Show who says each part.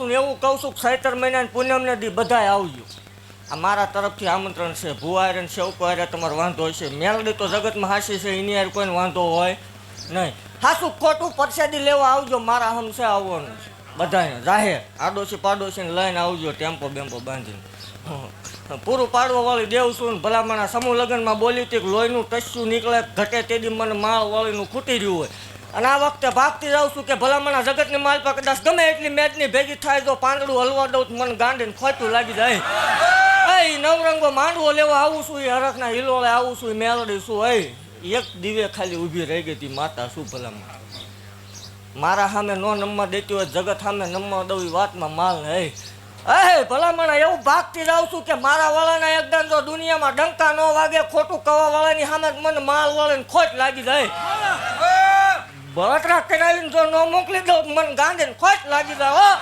Speaker 1: એવું કહું છું કે ચૈત્ર મહિના પૂનમને દી બધાય આવજો. આ મારા તરફથી આમંત્રણ છે. ભુવારે ને સેવકો હારે તમારો વાંધો હશે. મેલડી તો જગતમાં હાસી છે, એની હારે કોઈને વાંધો હોય નહીં. હાસું ખોટું પરસાદી લેવા આવજો. મારા હમસે આવવાનું છે બધાને જાહેર. આડોશી પાડોશીને લઈને આવજો ટેમ્પો બેમ્પો બાંધીને. પૂરું પાડવા વાળી દેવ છું ને ભલામણા સમૂહ લગ્નમાં બોલી હતી કે લોહીનું ટસ્યું નીકળે ઘટે તેદી મને માળ વાળીનું ખૂટી રહ્યું હોય. અને આ વખતે ભાગતી જાઉં છું કે ભલામણા જગતની માલ પર કદાચ ગમે એટલી મેદની ભેગી થાય જો પાંદડું હલવા દઉં તો મને ગાંડીને ખોટું લાગી જાય. એ નવરંગો માંડવો લેવા આવું છું, એ હરખના હિલોળે આવું છું, એ મેલડી છું. એક દિવે ખાલી ઊભી રહી ગઈ હતી માતા શું ભલામણા. મારા સામે નો નમવા દેતી હોય જગત સામે નમવા દઉં એ વાતમાં માલ હે. ભલામણા એવું ભાગતી જાઉં છું કે મારા વાળાના એકદમ જો દુનિયામાં ડંકા ન વાગે ખોટું કવા વાળાની સામે મને માલ વાળાને ખોટ લાગી જાય. બળતરા કરાવીને જો ન મોકલી દઉં મને ગાંધીને ખોટ લાગી જાય.